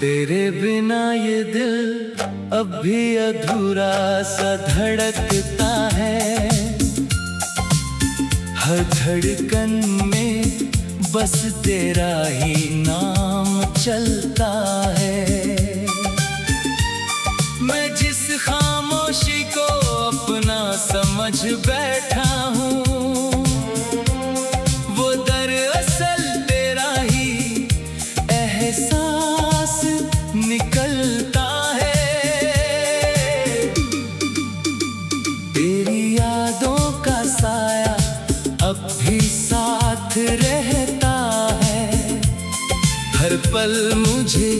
तेरे बिना ये दिल अब भी अधूरा सा धड़कता है। हर धड़कन में बस तेरा ही नाम चलता है। मैं जिस खामोशी को अपना समझ बैठा हूँ, वो दरअसल तेरा ही एहसास निकलता है। तेरी यादों का साया अब भी साथ रहता है। हर पल मुझे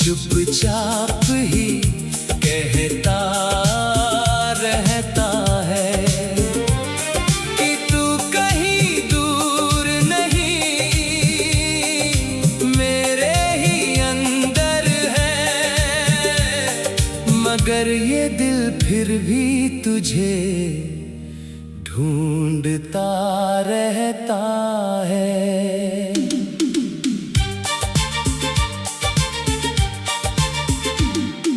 चुपचाप ही कहता रहता है कि तू कहीं दूर नहीं, मेरे ही अंदर है। मगर ये दिल फिर भी तुझे ढूंढता रहता है।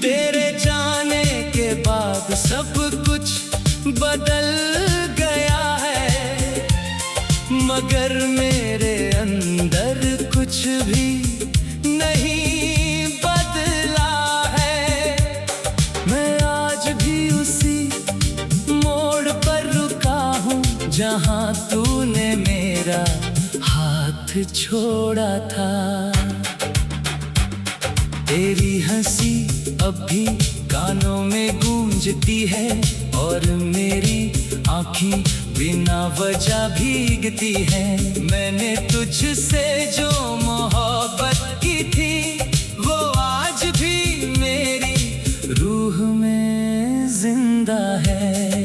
तेरे जाने के बाद सब कुछ बदल गया है, मगर मेरे अंदर कुछ भी नहीं बदला है। मैं आज भी उसी मोड़ पर रुका हूँ जहाँ तूने मेरा हाथ छोड़ा था। तेरी हंसी अब भी कानों में गूंजती है और मेरी आँखें बिना वजह भीगती है। मैंने तुझसे जो मोहब्बत की थी, वो आज भी मेरी रूह में जिंदा है।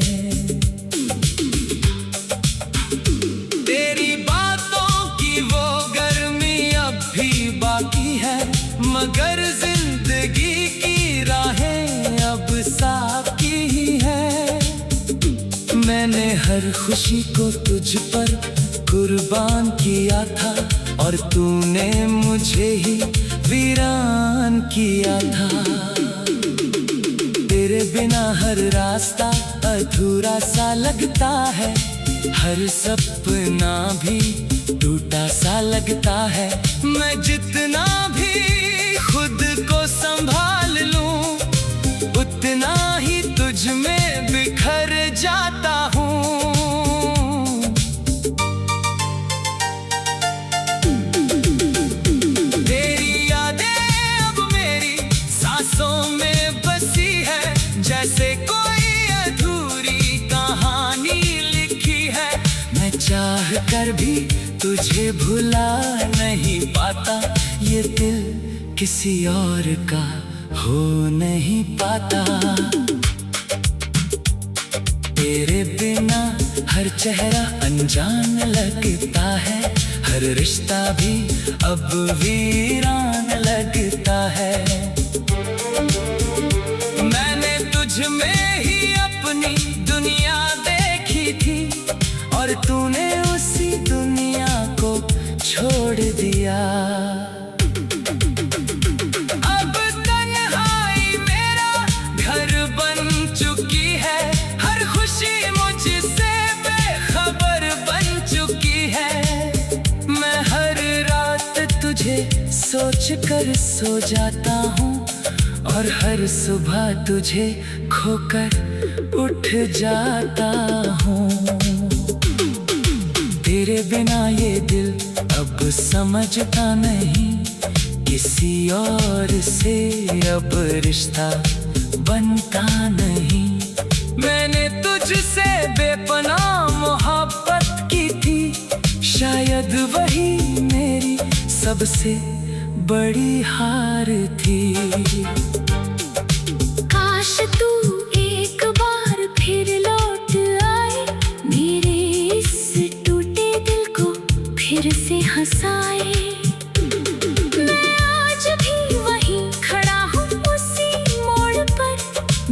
तेरी बातों की वो गर्मी अब भी बाकी है, मगर जिंदगी की राहें अब साकी ही है। मैंने हर खुशी को तुझ पर कुर्बान किया था और तूने मुझे ही वीरान किया था। तेरे बिना हर रास्ता अधूरा सा लगता है, हर सपना भी टूटा सा लगता है। मैं जितना भी खुद को संभाल लूं, उतना ही तुझ में बिखर जाता हूँ। तेरी यादें अब मेरी सांसों में बसी है, जैसे कोई अधूरी कहानी लिखी है। मैं चाह कर भी तुझे भुला नहीं पाता, ये दिल किसी और का हो नहीं पाता। तेरे बिना हर चेहरा अनजान लगता है, हर रिश्ता भी अब वीरान लगता है। मैंने तुझ में ही अपनी दुनिया देखी थी और तूने उसी दुनिया को छोड़ दिया। अब तन्हाई मेरा घर बन चुकी है, हर खुशी मुझसे बेखबर बन चुकी है। मैं हर रात तुझे सोच कर सो जाता हूँ और हर सुबह तुझे खोकर उठ जाता हूँ। तेरे बिना ये दिल अब समझता नहीं, किसी और से अब रिश्ता बनता नहीं। मैंने तुझसे बेपनाह मोहब्बत की थी, शायद वही मेरी सबसे बड़ी हार थी। काश तू एक बार फिर लौट आए, मेरे इस टूटे दिल को फिर से हंसाए। मैं आज भी वहीं खड़ा हूँ उसी मोड़ पर,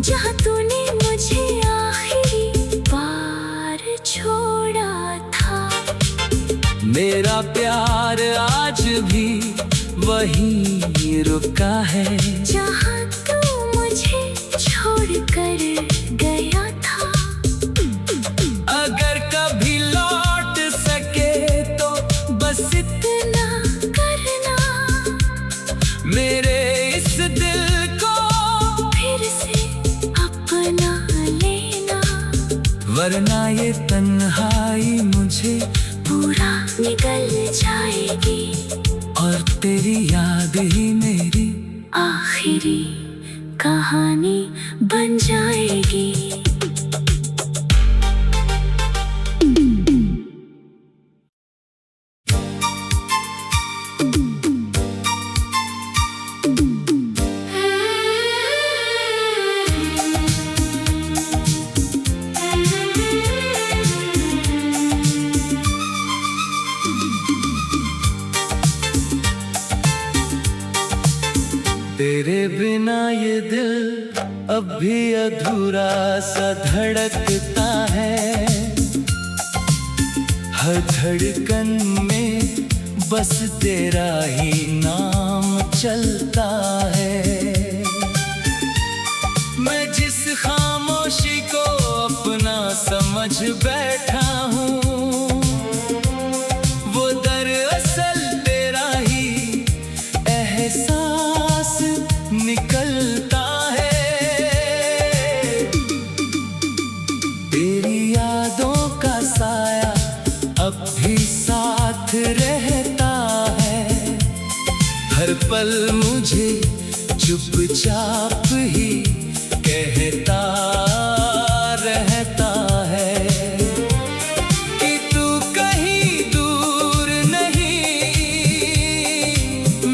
जहाँ तूने मुझे आखिरी बार छोड़ा था। मेरा प्यार आज भी वहीं रुका है। जहाँ तू मुझे छोड़ कर गया था, अगर कभी लौट सके तो बस इतना करना, मेरे इस दिल को फिर से अपना लेना, वरना ये तन्हाई मुझे पूरा निकल जाएगी और तेरी याद ही मेरी आखिरी कहानी बन जाएगी। तेरे बिना ये दिल अब भी अधूरा सा धड़कता है। हर धड़कन में बस तेरा ही नाम चलता है। मैं जिस खामोशी को अपना समझ बैठा हूँ, वो दरअसल तेरा ही एहसास निकलता है। तेरी यादों का साया अब भी साथ रहता है। हर पल मुझे चुपचाप ही कहता रहता है कि तू कहीं दूर नहीं,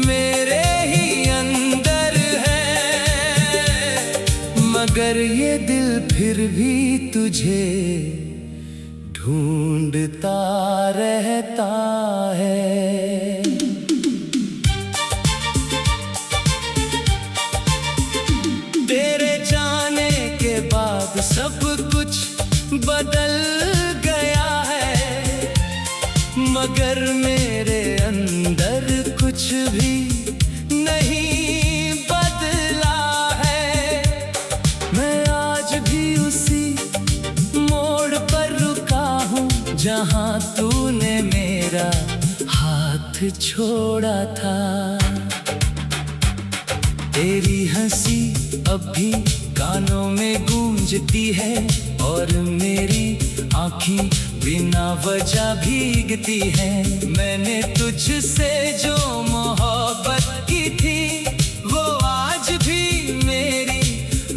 मेरे ही अंदर है। मगर ये दिल फिर भी तुझे ढूंढता रहता है। तेरे जाने के बाद सब कुछ बदल गया है, मगर मेरे अंदर कुछ भी नहीं बदला है। मैं आज भी उसी मोड़ पर रुका हूँ जहाँ तूने मेरा हाथ छोड़ा था। तेरी हंसी अब भी कानों में गूंजती है और मेरी आँखें बिना वजह भीगती है। मैंने तुझसे जो मोहब्बत की थी, वो आज भी मेरी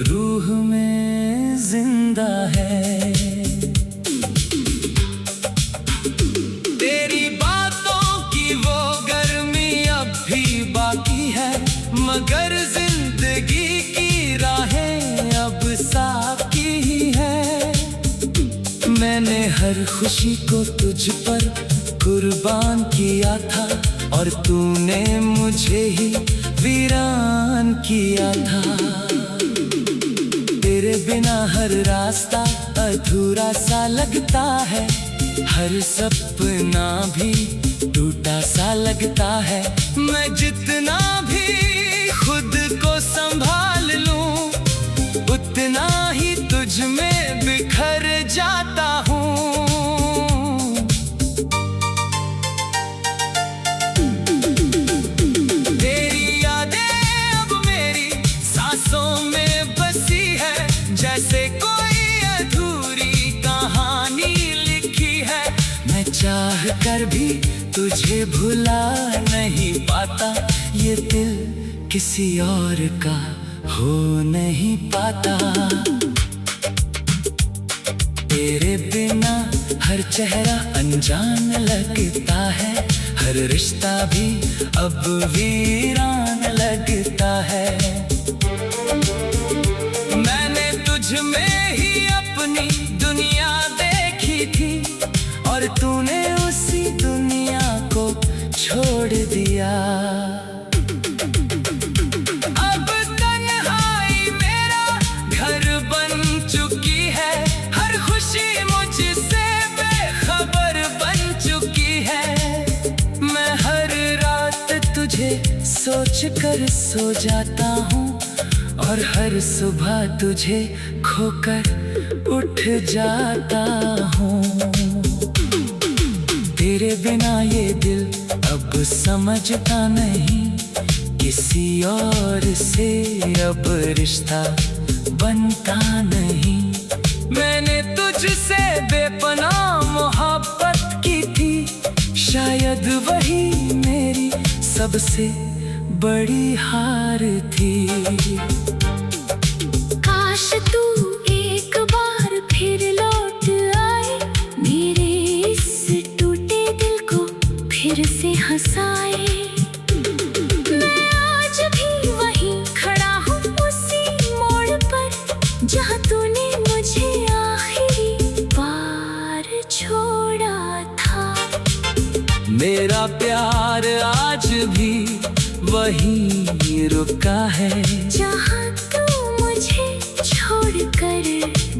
रूह में जिंदा है। तेरी बातों की वो गर्मी अब भी बाकी है, मगर जिंदगी की राहें अब साकी ही है। मैंने हर खुशी को तुझ पर कुर्बान किया था और तूने मुझे ही वीरान किया था। तेरे बिना हर रास्ता अधूरा सा लगता है, हर सपना भी टूटा सा लगता है। मैं जितना भी खुद को संभाल लूं, उतना ही तुझ में बिखर जाता हूँ। तेरी यादें अब मेरी सांसों में बसी है, जैसे कोई अधूरी कहानी लिखी है। मैं चाह कर भी तुझे भुला नहीं पाता, ये दिल किसी और का हो नहीं पाता। तेरे बिना हर चेहरा अनजान लगता है, हर रिश्ता भी अब वीरान लगता है। मैंने तुझ में ही अपनी दुनिया देखी थी और तूने उसी दुनिया को छोड़ दिया। अब तन्हाई मेरा घर बन चुकी है, हर खुशी मुझसे बेखबर बन चुकी है। मैं हर रात तुझे सोच कर सो जाता हूँ और हर सुबह तुझे खोकर उठ जाता हूँ। तेरे बिना ये दिल अब समझता नहीं, किसी और से अब रिश्ता बनता नहीं। मैंने तुझसे बेपनाह मोहब्बत की थी, शायद वही मेरी सबसे बड़ी हार थी। काश तू एक बार फिर लौट आए, मेरे इस टूटे दिल को फिर से हंसाए। मैं आज भी वहीं खड़ा हूँ उसी मोड़ पर, जहाँ तूने मुझे आखिरी बार छोड़ा था। मेरा प्यार आज भी वहीं रुका है, जहाँ तू मुझे छोड़ कर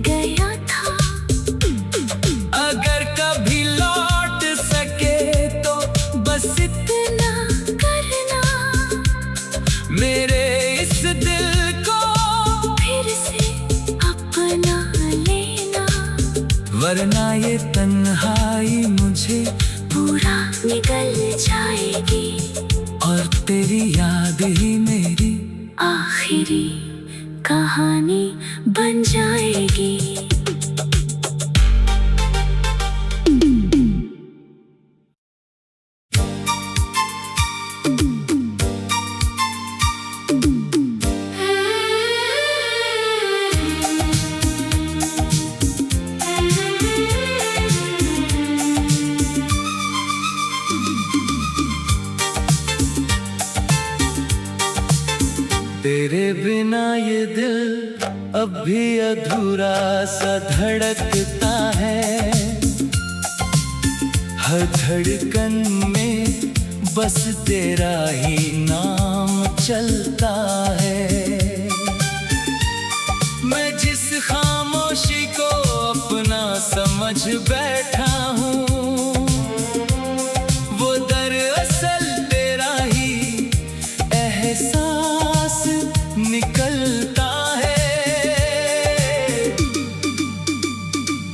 गया था। अगर कभी लौट सके तो बस इतना करना, मेरे इस दिल को फिर से अपना लेना, वरना ये तन्हाई मुझे पूरा निगल जाएगी और तेरी याद ही मेरी आखिरी कहानी बन जाएगी। तेरे बिना ये दिल अब भी अधूरा सा धड़कता है। हर धड़कन में बस तेरा ही नाम चलता है। मैं जिस खामोशी को अपना समझ बैठा हूँ, वो दरअसल तेरा ही एहसास निकलता है।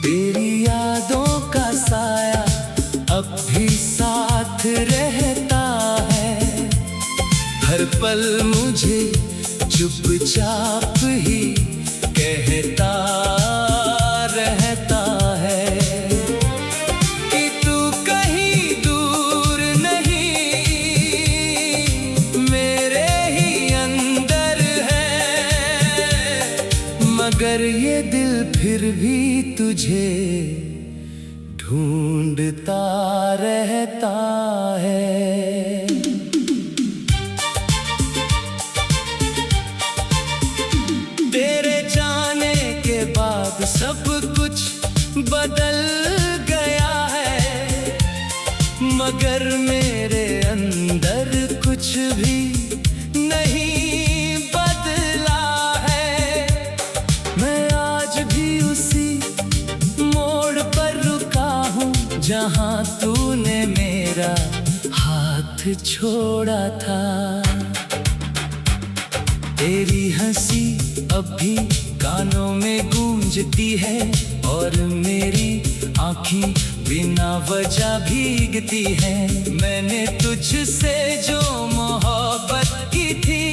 तेरी यादों का साया अब भी साथ रहता है, हर पल मुझे चुपचाप ही कहता रहता है कि तू कहीं दूर नहीं, मेरे ही अंदर है। मगर ये दिल फिर भी तुझे ढूंढता रहता है। तेरे जाने के बाद सब कुछ बदल गया है, मगर मेरे अंदर कुछ भी नहीं बदला है। मैं आज भी उसी मोड़ पर रुका हूँ, जहाँ तूने मेरा हाथ छोड़ा था। तेरी हंसी अब भी कानों में गूंजती है और मेरी आँखें बिना वजह भीगती है। मैंने तुझसे जो मोहब्बत की थी,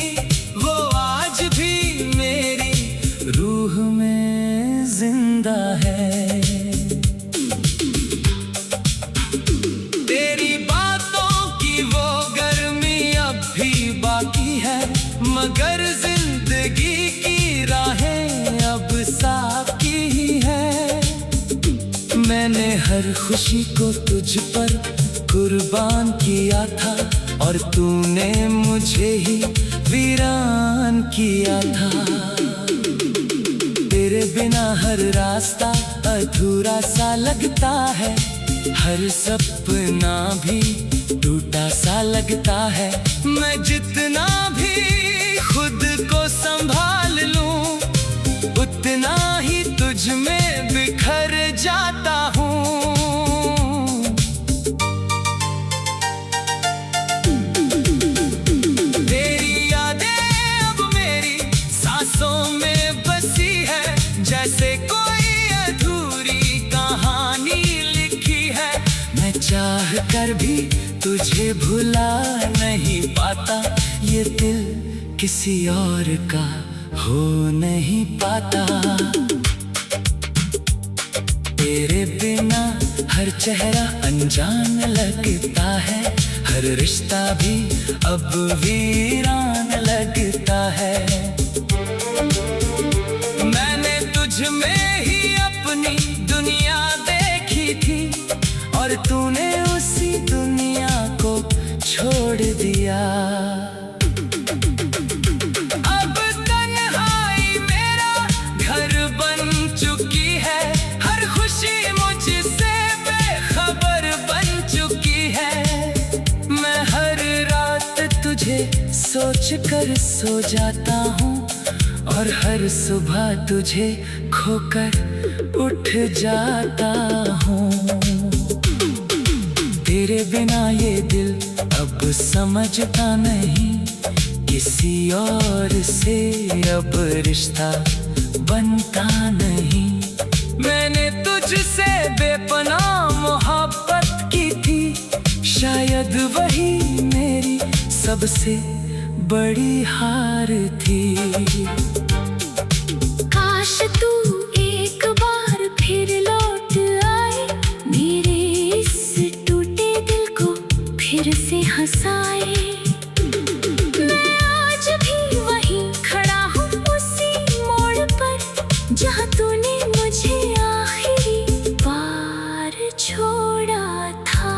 वो आज भी मेरी रूह में जिंदा है। तेरी बातों की वो गर्मी अब भी बाकी है, मगर जिंदगी की राहें अब साकी ही है। मैंने हर खुशी को तुझ पर कुर्बान किया था और तूने मुझे ही वीरान किया था। तेरे बिना हर रास्ता अधूरा सा लगता है, हर सपना भी टूटा सा लगता है। मैं जितना भी खुद को संभाल लूं, उतना ही तुझ में बिखर जाता हूँ। तेरी चाह कर भी तुझे भुला नहीं पाता, ये दिल किसी और का हो नहीं पाता। तेरे बिना हर चेहरा अनजान लगता है, हर रिश्ता भी अब वीरान लगता है। मैंने तुझ में ही अपनी दुनिया देखी थी, और तूने उसी दुनिया को छोड़ दिया। अब तन्हाई मेरा घर बन चुकी है, हर खुशी मुझसे बेखबर बन चुकी है। मैं हर रात तुझे सोच कर सो जाता हूँ, और हर सुबह तुझे खोकर उठ जाता हूँ। तेरे बिना ये दिल अब समझता नहीं, किसी और से अब रिश्ता बनता नहीं। मैंने तुझसे बेपनाह मोहब्बत की थी, शायद वही मेरी सबसे बड़ी हार थी। काश तू एक बार फिर लौट आए, मेरे इस टूटे दिल को फिर से हंसाए। मैं आज भी वहीं खड़ा हूँ, उसी मोड़ पर जहाँ तूने मुझे आखिरी बार छोड़ा था।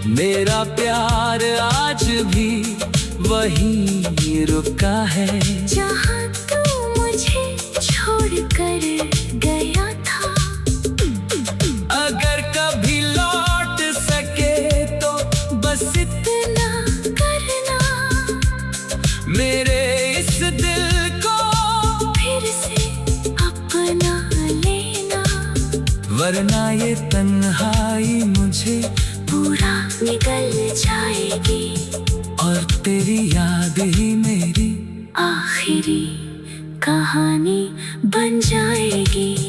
मेरा प्यार आज भी वहीं रुका है, जहाँ तू मुझे छोड़ कर गया था। अगर कभी लौट सके तो बस इतना करना, मेरे इस दिल को फिर से अपना लेना, वरना ये तन्हाई मुझे पूरा निकल जाएगी। और तेरी याद ही मेरी आखिरी कहानी बन जाएगी।